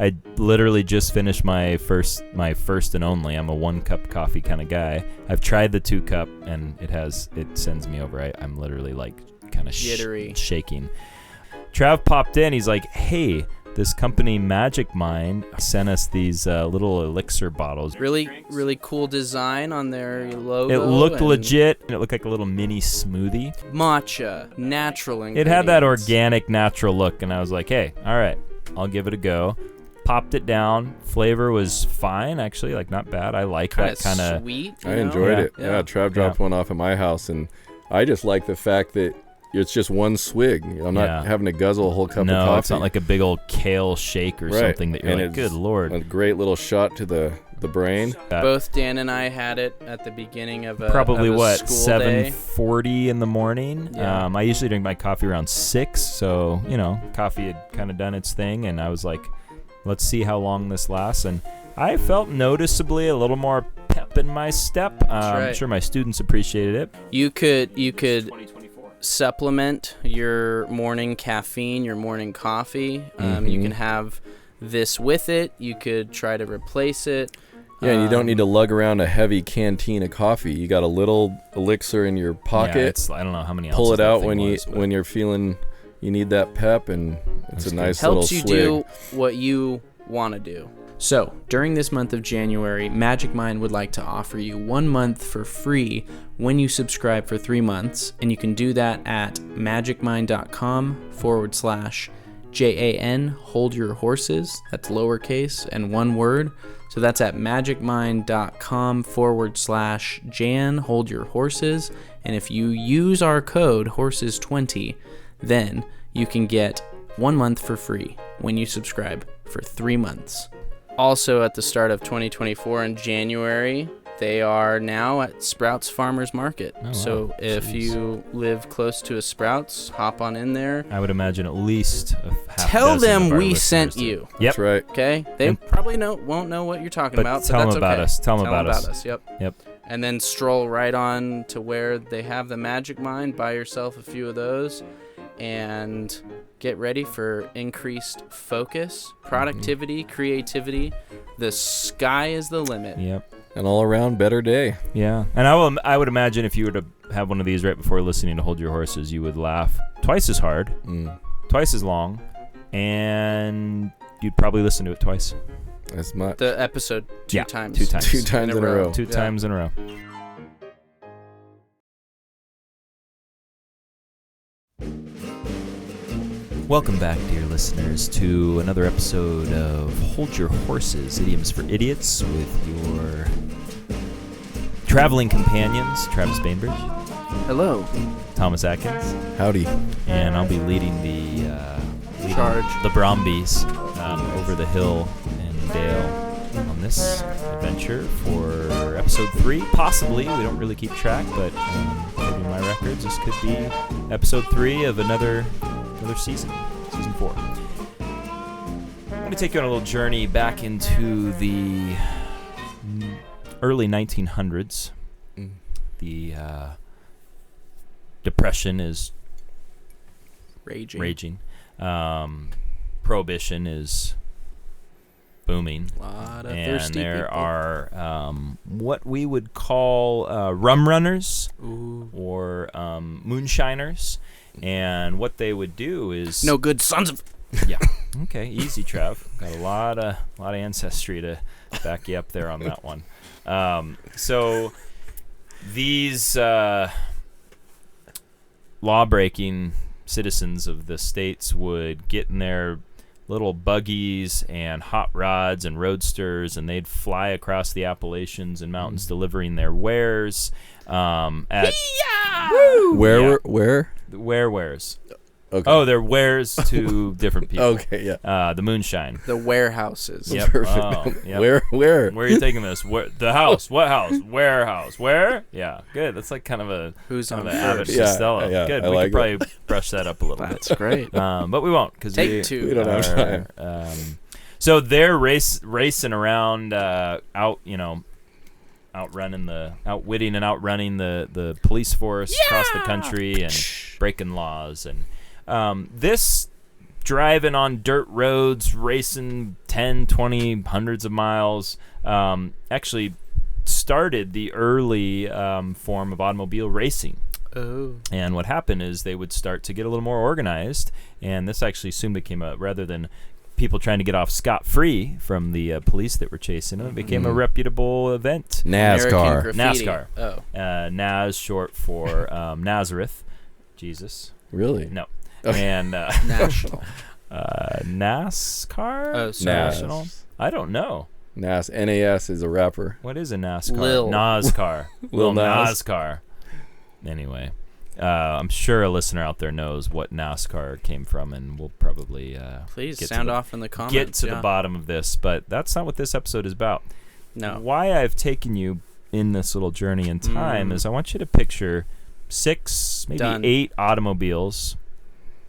I literally just finished my first and only. I'm a 1-cup coffee kind of guy. I've tried the 2-cup, and it sends me over. I'm literally like kind of shaking. Trav popped in. He's like, hey, this company Magic Mind sent us these little elixir bottles. Really cool design on their logo. It looked legit, and it looked like a little mini smoothie. Matcha, natural ingredients. It had that organic, natural look, and I was like, hey, all right, I'll give it a go. Popped it down. Flavor was fine, actually, like not bad. I like that kind of sweet. I enjoyed it. Yeah, Trav dropped one off at my house, and I just like the fact that it's just one swig. I'm not having to guzzle a whole cup of coffee. No, it's not like a big old kale shake or something that you're like, good Lord. A great little shot to the brain. Both Dan and I had it at the beginning of probably of a school 7:40 in the morning. Yeah. I usually drink my coffee around 6, so coffee had kind of done its thing, and I was like, let's see how long this lasts. And I felt noticeably a little more pep in my step. I'm sure my students appreciated it. You could supplement your morning caffeine, your morning coffee. You can have this with it. You could try to replace it. Yeah, and you don't need to lug around a heavy canteen of coffee. You got a little elixir in your pocket. Yeah, I don't know how many ounces. Pull it out when you're feeling you need that pep, and it's a nice little swig. Helps you do what you want to do. So, during this month of January, Magic Mind would like to offer you 1 month for free when you subscribe for 3 months, and you can do that at magicmind.com/JAN, hold your horses. That's lowercase and one word. So that's at magicmind.com/Jan, hold your horses. And if you use our code horses20, then you can get 1 month for free when you subscribe for 3 months. Also, at the start of 2024 in January, they are now at Sprouts Farmers Market. Oh, wow. So if you live close to a Sprouts, hop on in there. I would imagine at least Tell them we sent you. Yep. That's right. Okay? They probably won't know what you're talking about, tell but that's them about okay. us. Tell them about us. Yep. And then stroll right on to where they have the Magic Mind. Buy yourself a few of those and get ready for increased focus, productivity, creativity. The sky is the limit. Yep. An all-around better day. Yeah. And I would imagine if you were to have one of these right before listening to Hold Your Horses, you would laugh twice as hard, twice as long, and you'd probably listen to it twice. As much. The episode two times. 2 times. 2 times in a row. 2 times in a row. Welcome back, dear listeners, to another episode of Hold Your Horses, Idioms for Idiots, with your traveling companions, Travis Bainbridge. Hello. Thomas Atkins. Howdy. And I'll be leading the Brombies over the hill and dale on this adventure for episode 3. Possibly. We don't really keep track, but according to my records, this could be episode 3 of another season 4. I'm going to take you on a little journey back into the early 1900s. The Depression is raging. Prohibition is booming. A lot of and thirsty there people. are what we would call rum runners. Ooh. Or moonshiners. And what they would do is no good sons of. Yeah. Okay. Easy, Trav. Got a lot of ancestry to back you up there on that one. So these law-breaking citizens of the states would get in their little buggies and hot rods and roadsters, and they'd fly across the Appalachians and mountains delivering their wares. Wares. Okay. Oh, they're wares to different people. Okay, yeah. The moonshine. The warehouses. Yep. Perfect. Oh, yep. Where? Where are you taking this? The house. What house? Warehouse. Where? Yeah, good. That's like kind of a Who's on an Abbott first? Costello. Yeah, good. I We like could probably brush that up a little bit. That's great. But we won't because Take two. We don't have time. So they're racing around, outwitting and outrunning the police force across the country and breaking laws. And this driving on dirt roads, racing 10, 20, hundreds of miles. Actually started the early form of automobile racing. Oh. And what happened is they would start to get a little more organized, and this actually soon became rather than people trying to get off scot-free from the police that were chasing them, it became a reputable event. NASCAR. Oh. Naz, short for Nazareth. Jesus. Really? No. And National. NASCAR? Oh, sorry. National? I don't know. NAS is a rapper. What is a NASCAR? Lil. NASCAR. Lil Nas. NASCAR. Anyway, I'm sure a listener out there knows what NASCAR came from, and we'll probably Please sound off in the comments. get to the bottom of this, but that's not what this episode is about. No. Why I've taken you in this little journey in time is I want you to picture 6, maybe 8 automobiles,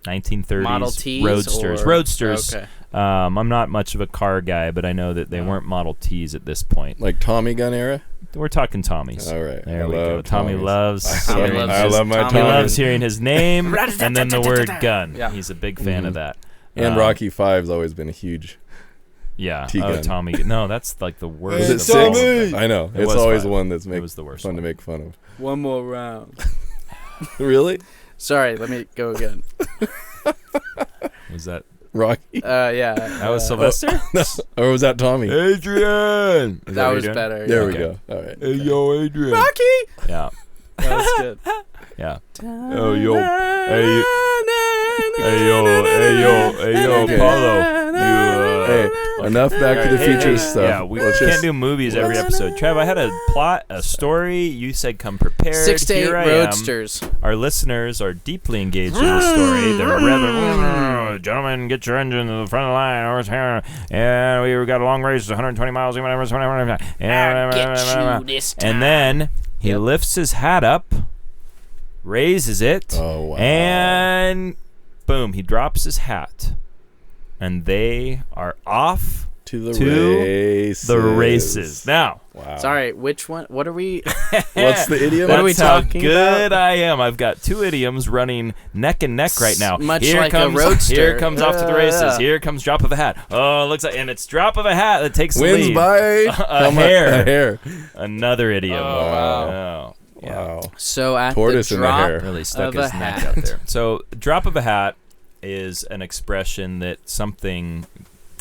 1930s Model Ts roadsters. or- Roadsters. Okay. I'm not much of a car guy, but I know that they weren't Model Ts at this point. Like Tommy gun era? We're talking Tommies. All right. There I we go. love Tommy Tommies. loves. I love my He loves Tommies. hearing his name and then the word gun. Yeah. He's a big fan of that. And Rocky V's always been a huge. Yeah. T-gun. Oh, Tommy. No, that's like the worst. Is it of all of 6? them. I know. It It's was always 5. the one that's It was the worst fun one. to make fun of. One more round. Really? Sorry, let me go again. Was that? Rocky? Yeah. That was Sylvester? Or was that Tommy? Adrian! That was better. There yeah. we go. All right. Hey, yo, Adrian. Rocky! Yeah. That was good. Yeah. Oh, yo. Hey, yo, Okay. Paulo. Hey, enough Back to the Future stuff. Yeah, we can't do movies every episode. Trev, I had a plot, a story. You said come prepared. 6 to 8 Here I roadsters. am. Our listeners are deeply engaged in the story. They're rather, gentlemen, get your engine to the front of the line. Over here. And we've got a long race, 120 miles. And then he lifts his hat up, raises it, Oh, wow. and boom, he drops his hat. And they are off to the to races. Now, Wow. Sorry, which one? What are we? What's the idiom? What are we that's how talking good about? I am. I've got 2 idioms running neck and neck right now. Much Here like comes, a roadster. Here comes off to the races. Yeah. Here comes drop of a hat. Oh, it looks like, and it's drop of a hat that takes the Wins lead. by a hair. A hair. Another idiom. Oh, wow. Oh, yeah. Wow. So at Tortoise the in the drop hair. Really stuck of his a neck hat. out there. So, drop of a hat is an expression that something.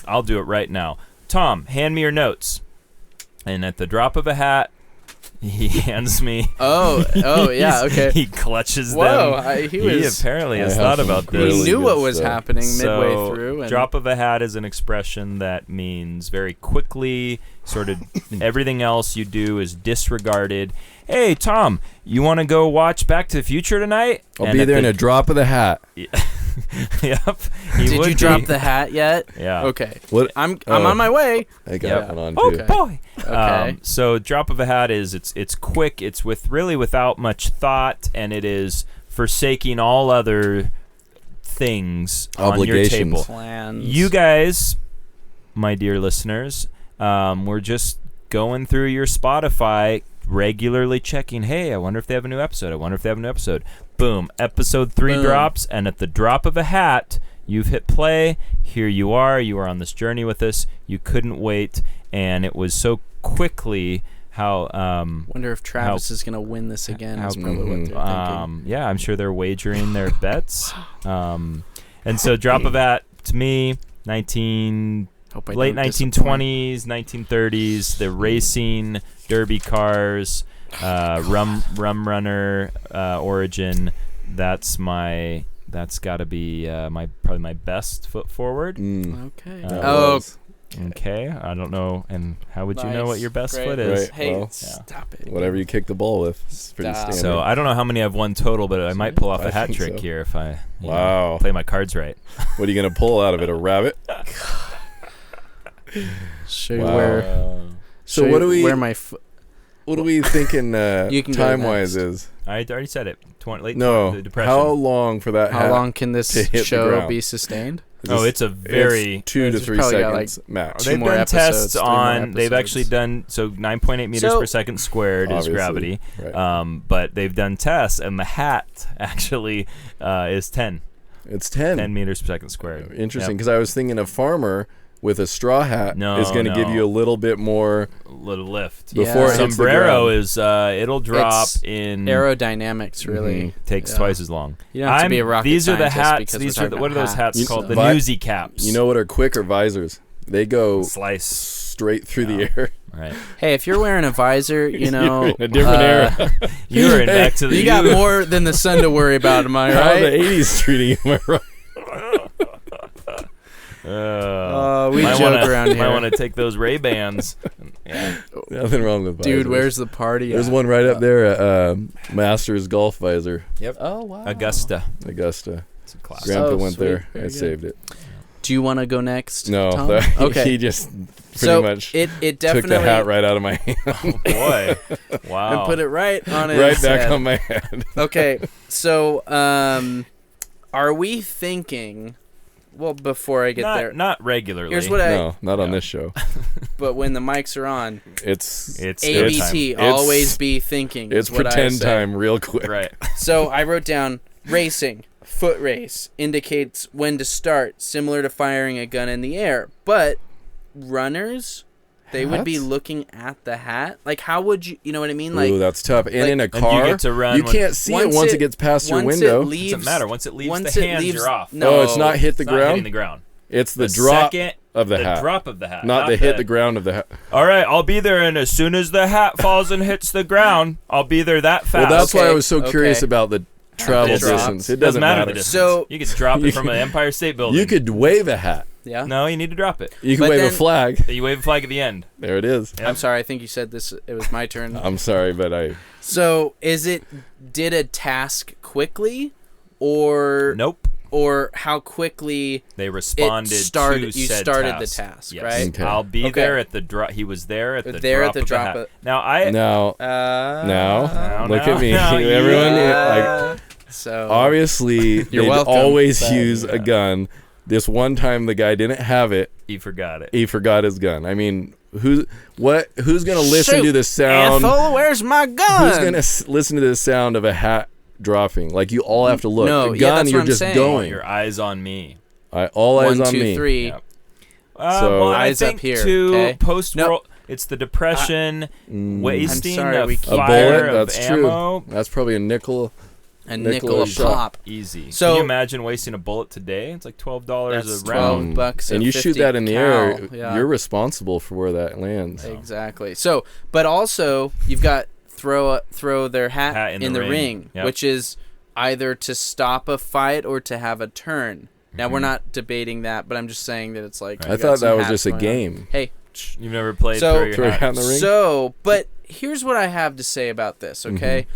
I'll do it right now. Tom, hand me your notes. And at the drop of a hat, he hands me. Oh, yeah, okay. He clutches Whoa, them. he was. Apparently has have thought some about really this. He knew good what was stuff. happening midway So, through. And drop of a hat is an expression that means very quickly, sort of everything else you do is disregarded. Hey, Tom, you want to go watch Back to the Future tonight? I'll And be at there in the- a drop of the hat. Yep. Did you drop the hat yet? Yeah. Okay. What? I'm Oh. on my way. I got Yep. one on Oh too. boy. Okay. So drop of a hat is it's quick. It's without much thought, and it is forsaking all other things on your Obligations. table. Plans. You guys, my dear listeners, we're just going through your Spotify, regularly checking. Hey, I wonder if they have a new episode. I wonder if they have a new episode. Boom, episode 3 Boom. drops, and at the drop of a hat, you've hit play. Here you are. You are on this journey with us. You couldn't wait, and it was so quickly how. Wonder if Travis is gonna win this again. That's probably what they're thinking. Yeah, I'm sure they're wagering their bets. And so drop of a hat to me, Hope I late don't disappoint. 1920s, 1930s, the racing derby cars, rum runner origin. That's got to be probably my best foot forward. Okay. That was. Okay, I don't know. And how would you know what Nice. your best Great. foot is? Right. Hey, Well, stop it. Whatever you kick the ball with. It's pretty Stop. standard. So I don't know how many I've won total, but I might pull off I a hat think trick so. here if I Wow. play my cards right. What are you going to pull out of it? A rabbit? Show you Wow. where. So what do we Where my foot. what are we thinking You can go time-wise next. is? I already said it. Late No. the depression. How long for that How hat? long can to this hit the show ground? be sustained? Is Oh, this- it's a very. 2 to It's 3 probably got, seconds max. two They've more done episodes, tests 3 more on. They've episodes. actually done 9.8 meters So- per second squared is Obviously, gravity. right. But they've done tests, and the hat actually is 10. It's 10. 10 meters per second squared. Interesting, because I was thinking a farmer with a straw hat is going to give you a little bit more... A little lift. Before it hits the sombrero ground. is, it'll drop in... Aerodynamics, really. Takes twice as long. You don't have to be a rocket These are the scientist hats. because These are what are those hats called? The newsy caps. You know what are quick or visors? They go slice straight through the air. Right. Hey, if you're wearing a visor, you know... You're in a different era. You were in Back to the... You got more than the sun to worry about, am I How right? the 80s treating you, am I right? We joke around here. Might want to take those Ray-Bans. Nothing wrong with visors. Dude, where's the party There's at? one right up there at Masters Golf Visor. Yep. Oh, wow. Augusta. It's a classic. Grandpa went sweet. there. Very I good. saved it. Do you want to go next, No. Tom? Okay. He just pretty much it took definitely... the hat right out of my hand. Oh, boy. Wow. And put it right on his right back head. on my head. Okay, so are we thinking... Well, before I get there... Not regularly. Here's what No, not on this show. But when the mics are on... It's ABT, always be thinking. It's is what I pretend say. time real quick. Right. So I wrote down racing, foot race, indicates when to start, similar to firing a gun in the air. But runners, they would be Hats? looking at the hat. Like, how would you know what I mean? Like, Ooh, that's tough. And like- in a And car, you get to run you can't see it once it gets past your window. Doesn't matter. Once it leaves once the it hands, leaves- you're off. No, Oh, it's not hit the It's not ground? hitting the ground. It's the drop second, of the hat. drop of the hat. Not the hit the ground of the hat. All right, I'll be there, and as soon as the hat falls and hits the ground, I'll be there that fast. Well, that's why I Okay, was so curious okay. about the travel It drops. distance. It doesn't matter matter. the distance. So- you could drop it from an Empire State Building. You could wave a hat. Yeah. No, you need to drop it. You can But wave a then- flag. You wave a flag at the end. There it is. Yep. I'm sorry. I think you said this. It was my turn. I'm sorry, but I... So, did a task quickly, or Nope. or how quickly They responded to you said started task. the task, Yes. right? Okay. I'll be Okay. there at the drop. He was there at the There drop at the of drop the hat. of- Now, Now, look now, at me. now, Everyone, yeah. So obviously, You're they'd welcome, always but- use a gun. This one time, the guy didn't have it. He forgot it. He forgot his gun. I mean, who's gonna listen Shoot, to the sound? Ethel, where's my gun? Who's gonna listen to the sound of a hat dropping? Like, you all have to look. No, the yeah, gun, that's what you're I'm just saying. going. Your eyes on me. All eyes 1, on 2, me. 3. Yep. So- Well, I Eyes up think here, too, okay? post-world, it's the depression, wasting I'm sorry, a we keep- A fire bullet. of That's ammo. true. That's probably a nickel. A Nickel nickel a shot. pop. Easy. So- Can you imagine wasting a bullet today? It's like $12 That's a round. $12 And a you shoot 50 that in the air. cal, yeah. You're responsible for where that lands. Exactly. So, but also you've got throw their hat in in the the ring, Yep. which is either to stop a fight or to have a turn. Now we're not debating that, but I'm just saying that it's like I we got thought some that was hats just a going on. game. Hey, You've never played So- throw your Throw your hat. hat in the ring? so but here's what I have to say about this. Okay,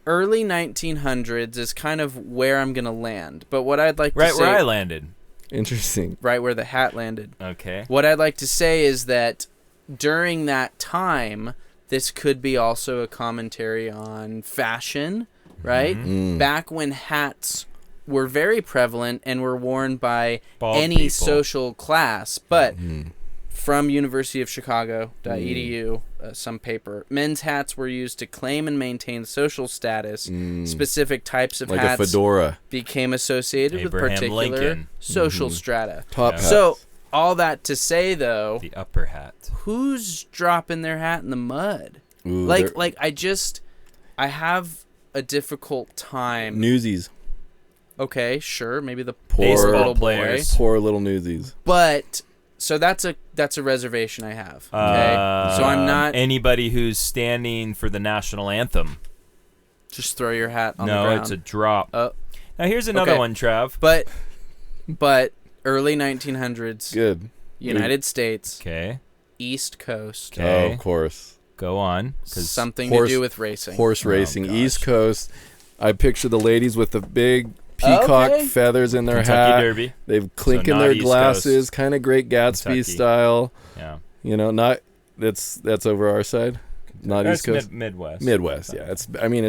early 1900s is kind of where I'm gonna land, but what I'd like to Right say, where I landed. Interesting. right where the hat landed. Okay. What I'd like to say is that during that time, this could be also a commentary on fashion, right? Mm. Back when hats were very prevalent and were worn by Bald any people. social class, but Mm. from University of Chicago.edu, some paper, men's hats were used to claim and maintain social status. Specific types of Like hats a fedora. became associated with Abraham particular Lincoln. social strata. Top Yeah. hat. So, all that to say, though, The upper hat. who's dropping their hat in the mud? Ooh, Like, they're- I have a difficult time. Newsies. Okay, sure, maybe the Poor little Baseball boy, players. Poor little newsies. but so that's a reservation I have. Okay, so I'm not Anybody who's standing for the national anthem. just throw your hat on the No, ground. it's a drop. Oh. Now here's another Okay. one, Trav. But early 1900s, Good. United States, Okay. East Coast, Okay. Oh, of course. Go on. 'Cause something horse- to do with racing. Horse Oh, racing. gosh. East Coast. I picture the ladies with the big peacock Okay. feathers in their Kentucky hat. Derby. They've clink So in not their East glasses, kind of Great Gatsby Kentucky. style. Yeah. You know, not that's over our side. Not East Coast. Midwest. Midwest, yeah. It's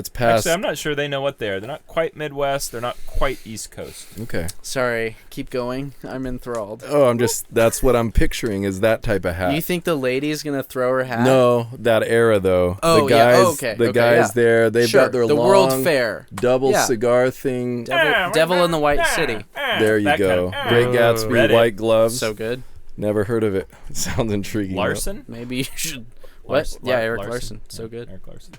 past. Actually, I'm not sure they know what they are. They're not quite Midwest. They're not quite East Coast. Okay. Sorry, keep going. I'm enthralled. Oh, that's what I'm picturing is that type of hat. You think the lady's gonna throw her hat? No, that era though. Oh, the guys, yeah. Oh, okay. The guys there, they've got their the long World Fair double cigar thing. Devil in the White City. There you go. Great Gatsby, Reddit. white gloves. So good. Never heard of it. Sounds intriguing. Larson? Maybe you should. What? Yeah, Eric Larson. So good. Eric Larson.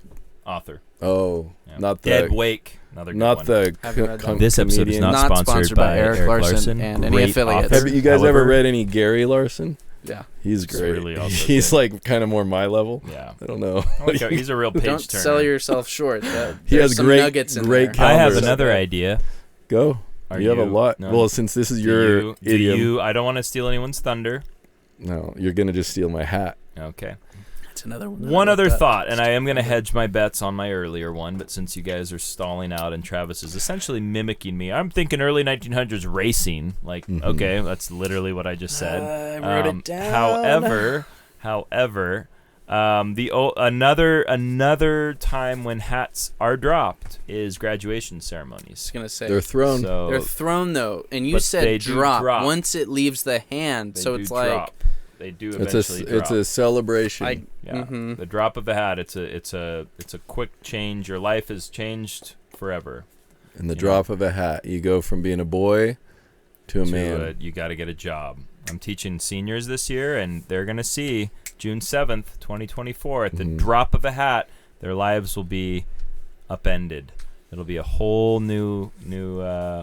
Author. Oh, not the Dead Wake. Another good not one. the This episode is not sponsored by Eric Larson and any Great affiliates. author. Have you guys However, ever read any Gary Larson? Yeah. He's It's great. really also He's good. like kind of more my level. Yeah. I don't know. Okay, he's a real page Don't turner. sell yourself short. He There's has some great- nuggets in great there. I have Converse. another idea. Go. Are You have a you- lot. no. Well, since this is your Do idiom. you? I don't want to steal anyone's thunder. No, you're gonna just steal my hat. Okay. That's another one. One other thought, and I am going to hedge my bets on my earlier one, but since you guys are stalling out and Travis is essentially mimicking me, I'm thinking early 1900s racing. Like, okay, that's literally what I just said. I wrote it down. However, another time when hats are dropped is graduation I was ceremonies. gonna say They're thrown. So they're thrown though, and you But said they do drop once it leaves the hand. they So do it's like drop. They do It's eventually drop. it's a celebration. Yeah, the drop of a hat. It's a quick change. Your life is changed forever. In the drop of a hat, you go from being a boy to a man. You got to get a job. I'm teaching seniors this year, and they're gonna see June 7th, 2024, at the drop of a hat, their lives will be upended. It'll be a whole new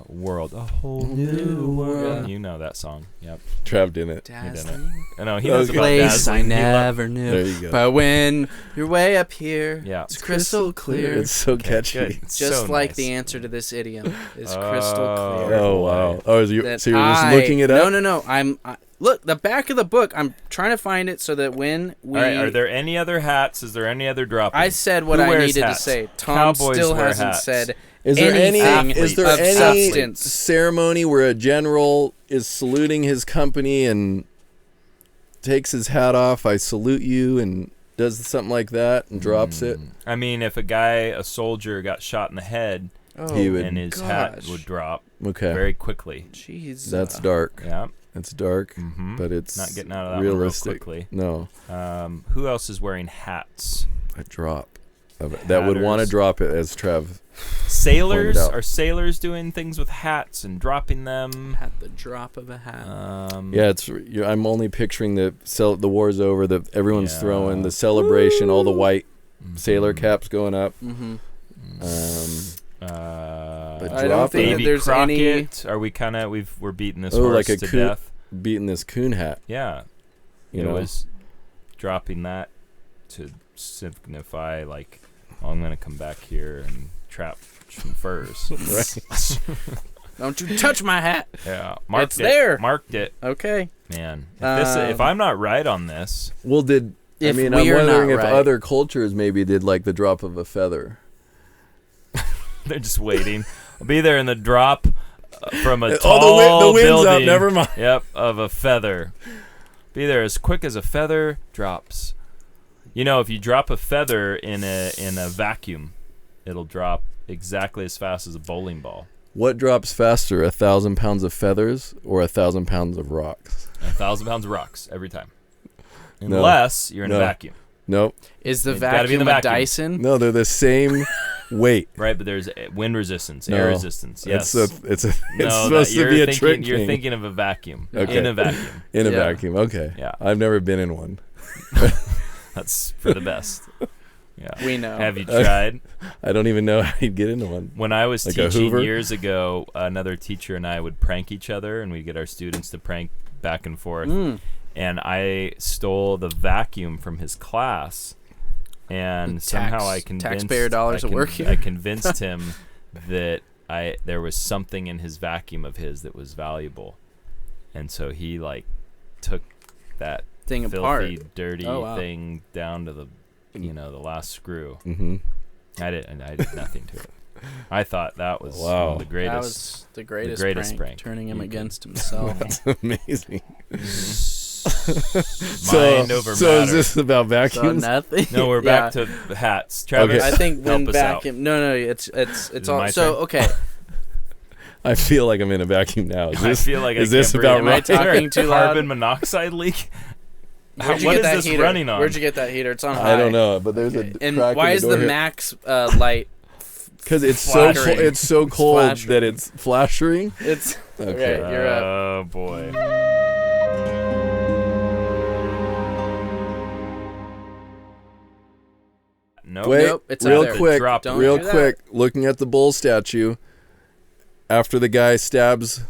world. A whole new world. You know that song. Yep. Trav didn't. dazzling. I know he knows about Place I dazzling. never knew. There you go. But when you're way up here, Yeah. it's crystal clear. It's so catchy. Good. It's Just so like nice. the answer to this idiom is Oh. crystal clear. Oh wow. Oh, so you're That just looking it up? No. Look, the back of the book. I'm trying to find it so that when we. All right. Are there any other hats? Is there any other drop? I said what Who I wears needed hats? to say. Tom Cowboys still wear hasn't hats. said. Is there anything is there of any substance. ceremony where a general is saluting his company and takes his hat off? I salute you, and does something like that and drops it. I mean, if a soldier got shot in the head, He would. and his hat would drop Okay. very quickly. Jeez. That's dark. Yeah. It's dark, Mhm. but it's Not getting out of that realistic. one real quickly. No, Who else is wearing hats? a drop of it. That would want to Hatters. drop it, as Trev. Sailors? Pointed out. Are sailors doing things with hats and dropping them? At the drop of a hat. Yeah, I'm only picturing the war's over. Everyone's Yeah. throwing the celebration. All the white sailor caps going up. Mm-hmm. But I don't drop think it. that Baby there's any- Crockett. Are we kind of we're beating this Oh, horse like a to coon, death? beating this coon hat. Yeah. You It know, was dropping that to signify like, oh, I'm gonna come back here and trap some furs. right? Don't you touch my hat. Yeah, marked It's it. there. Marked it, Okay. man. If I'm not right on this, Well, I'm If wondering we're not if right. other cultures maybe did like the drop of a feather. they're just waiting. I'll be there in the drop from a Oh, tall the wind's building. up. Never mind. Yep, of a feather. Be there as quick as a feather drops. You know, if you drop a feather in a vacuum, it'll drop exactly as fast as a bowling ball. What drops faster, 1,000 pounds of feathers or 1,000 pounds of rocks? 1,000 pounds of rocks every time. No. Unless you're in a No. vacuum. Nope. Is the It's gotta be in vacuum the a vacuum. Dyson? No, they're the same weight. Right, but there's wind resistance, No. air resistance. Yes. It's No, supposed to be a trick You're thing. thinking of a vacuum. Okay. In a vacuum. In a Yeah. vacuum. Okay. Yeah. I've never been in one. That's for the best. Yeah. We know. Have you tried? I don't even know how you'd get into one. When I was Like a teaching Hoover? years ago, another teacher and I would prank each other, and we'd get our students to prank back and forth. And I stole the vacuum from his class, and somehow I convinced taxpayer dollars at work here. I convinced him that there was something in his vacuum of his that was valuable, and so he like took that Thing filthy, apart. dirty Oh, wow. thing down to the the last screw. Mm-hmm. I did nothing to it. I thought that was Wow. one of the greatest. That was the greatest, greatest prank, prank turning him you against himself. That's amazing. Mind over So matter. is this about So vacuums? nothing. No, we're Yeah. back to hats. Travis, I think when help us out. vacuum. No, it's it all. my So turn? okay. I feel like I'm in a vacuum now. Is I this, feel like is I this can't about breathe. Am I right? talking too loud? Carbon monoxide leak? Where'd you What get is that this heater? running on? Where'd you get that heater? It's on high. I don't know, but there's Okay. a And crack why in is the the door here. max light? Because it's so flattering? it's so cold flashing. that it's flashing. It's Okay. okay. You're up. Oh boy. Nope. Wait, Nope, it's real up there. quick, Drop Don't real do that. quick. Looking at the bull statue, after the guy stabs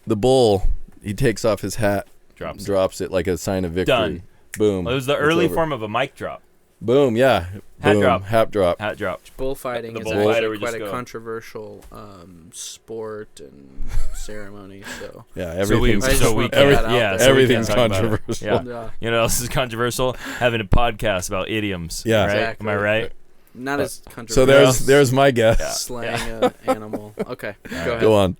the bull, he takes off his hat, drops it like a sign of victory. Done. Boom. It was the It's early over. form of a mic drop. Boom. Yeah. Hat Boom. drop. Hat drop. Hat drop. Bullfighting The is bullfighter actually would quite just a go. controversial sport and ceremony. So Yeah. So we, Everything's I just so we want can, to put that out yeah, there. so we everything's can't talk about it. controversial. Yeah. yeah, You know what else is controversial? Having a podcast about idioms. Yeah. Right? Exactly. Am I right? not as So controversial. there's my guess. Yeah. slaying an animal. Okay, go ahead. Go on.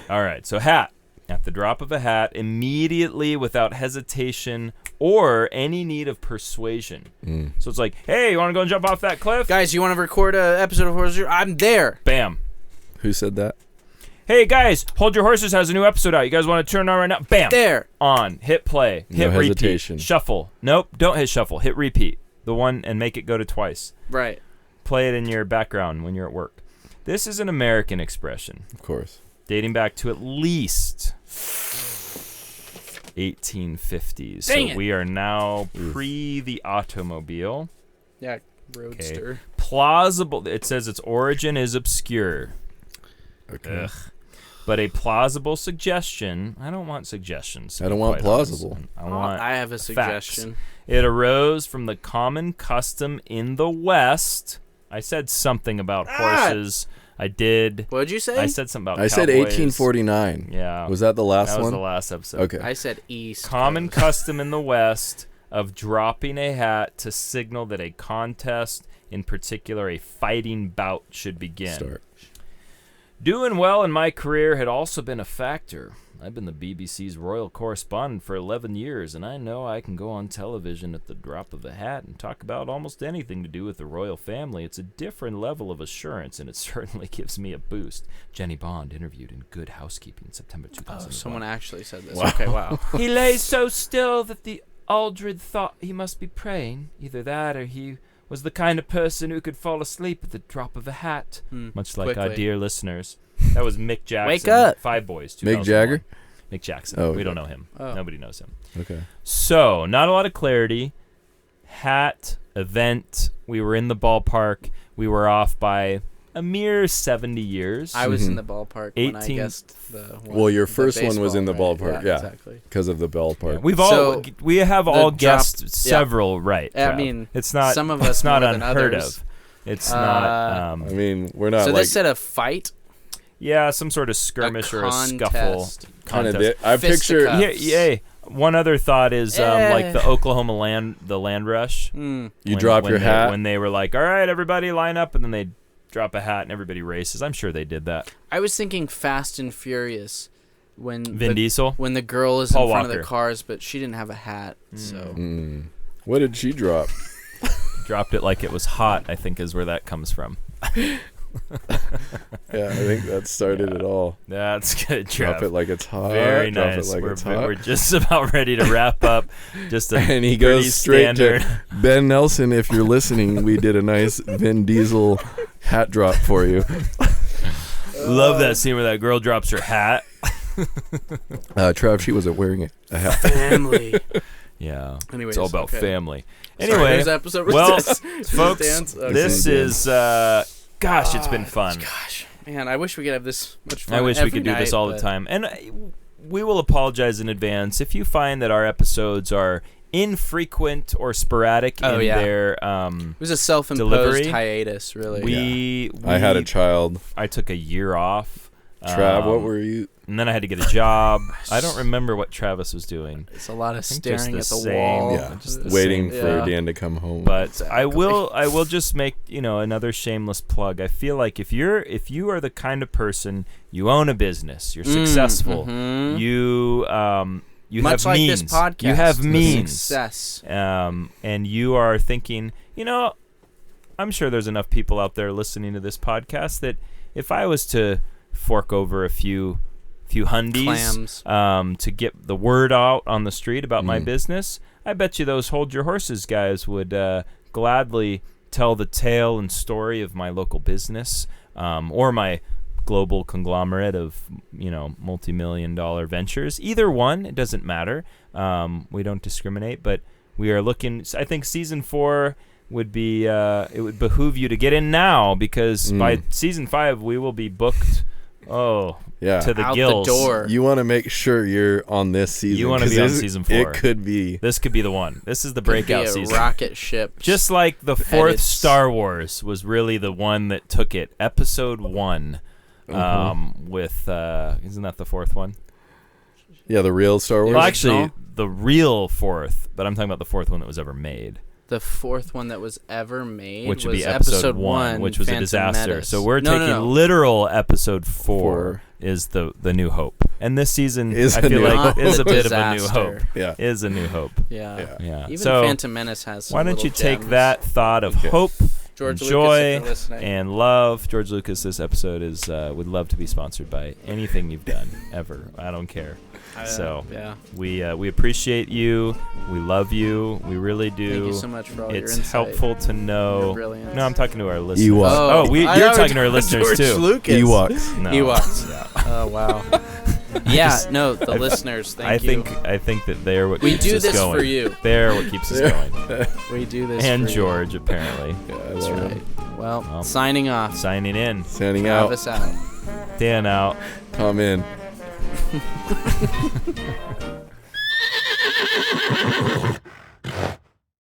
All right. So hat. At the drop of a hat, immediately, without hesitation or any need of persuasion. So it's like, hey, you want to go and jump off that cliff? Guys, you want to record an episode of Horses? I'm there. Bam. Who said that? Hey, guys, Hold Your Horses has a new episode out. You guys want to turn on right now? Bam. There. On. Hit play. Hit No repeat. hesitation. Shuffle. Nope. Don't hit shuffle. Hit repeat. The one and make it go to twice. Right. Play it in your background when you're at work. This is an American expression Of course. dating back to at least 1850s. Dang So it. we are now pre the automobile. Yeah. Roadster. Plausible. It says its origin is obscure. Okay. Ugh. But a plausible suggestion. I don't want suggestions. to I don't be want quite honest. plausible. I want. I have a suggestion. It arose from the common custom in the West. I said something about horses. I did. What'd you say? I said something about I said cowboys. 1849. Yeah. Was that the last That was one? the last episode. Okay. I said East. Common Coast. custom in the West of dropping a hat to signal that a contest, in particular a fighting bout, should begin. Start. Doing well in my career had also been a factor. I've been the BBC's royal correspondent for 11 years, and I know I can go on television at the drop of a hat and talk about almost anything to do with the royal family. It's a different level of assurance, and it certainly gives me a boost. Jenny Bond interviewed in Good Housekeeping, September 2001. Oh, someone actually said this. Wow. Okay, wow. He lay so still that the Aldred thought he must be praying. Either that or he was the kind of person who could fall asleep at the drop of a hat. Much like our Quickly. dear listeners. That was Mick Jackson. Wake up. Five Boys. Mick 2001. Jagger? Mick Jackson. Oh, we okay. don't know him. Oh. Nobody knows him. Okay. So, not a lot of clarity. Hat, event. We were in the ballpark. We were off by a mere 70 years. I was Mhm. in the ballpark when I 18 guessed the one. Well, your the first one was baseball, in the right? ballpark, yeah. Exactly. Because of the ballpark. Yeah, we've So, all we have all the guessed drop- several right. I Trav. mean, it's not some of it's us not more than unheard others. of. It's not I mean, we're not So like this said a fight? yeah, some sort of skirmish or a scuffle. contest. kind of. Contest. I picture. Fisticuffs. Yeah. One other thought is like the Oklahoma land rush. Mm. You drop your hat. when they were like, "All right, everybody line up," and then they drop a hat and everybody races. I'm sure they did that. I was thinking Fast and Furious when Vin Diesel. when the girl is Paul in front of Walker. the cars, but she didn't have a hat. So What did she drop? Dropped it like it was hot, I think is where that comes from. Yeah, I think that started it all. That's good, Drop Trev. it like it's hot. Very drop nice. It like we're, it's hot. we're just about ready to wrap up. Just a And he pretty goes straight standard. to Ben Nelson. If you're listening, we did a nice Vin Diesel hat drop for you. Love that scene where that girl drops her hat. Trav, she wasn't wearing a hat. family. Yeah. Anyways, It's all about okay. family. Sorry, Anyway, whose episode was well, this? folks, Dance? Okay. this Dance. is gosh, it's been fun. Gosh, man, I wish we could have this much fun. I wish we every could do this night, all the but- time. And we will apologize in advance if you find that our episodes are infrequent or sporadic Oh, in yeah. their It was a self-imposed delivery. hiatus, really. we I had a child. I took a year off. Trav, what were you? And then I had to get a job. I don't remember what Travis was doing. It's a lot of think just staring the at the same. wall. Yeah, just the waiting same. for Yeah. Dan to come home. But Exactly. I will just make, another shameless plug. I feel like if you are the kind of person, you own a business, you're successful, mhm. you You Much have like means. this podcast. You have the means. Success. And you are thinking, I'm sure there's enough people out there listening to this podcast that if I was to fork over a few hundies to get the word out on the street about my business, I bet you those Hold Your Horses guys would gladly tell the tale and story of my local business or my global conglomerate of multi-million-dollar ventures. Either one, it doesn't matter. We don't discriminate, but we are looking. I think season 4 would be. It would behoove you to get in now because by season 5 we will be booked. To the out gills. the door. You want to make sure you're on this season. You want to be on season 4. It could be. This could be the one. This is the breakout Could be a season. rocket ship. Just like the 4th Star Wars was really the one that took it. Episode 1. With isn't that the 4th one? Yeah, the real Star Wars. Well, actually, the real 4th, but I'm talking about the 4th one that was ever made. The 4th one that was ever made, which would was be episode 1, which was Phantom a disaster. Menace. So we're taking literal episode 4 is the New Hope, and this season I feel like is a bit of a New Hope. Yeah, is a New Hope. Yeah. Even so Phantom Menace has. Some why don't you take gems. that thought of hope, George joy, Lucas, if you're listening. and love? George Lucas, this episode is would love to be sponsored by anything you've done ever. I don't care. We appreciate you. We love you. We really do. Thank you so much for all your insight. It's helpful to know. Brilliant. No, I'm talking to our listeners. Ewoks. You're talking to our listeners George too. Lucas. Ewoks. No. Ewoks. Yeah. Oh wow. The listeners. Thank you. I think that they're what we keeps do us this going. for you. They're what keeps us going. We do this. And for George, apparently. Yeah, That's right. Well, signing off. Signing in. Signing out. Travis out. Dan out. Tom in.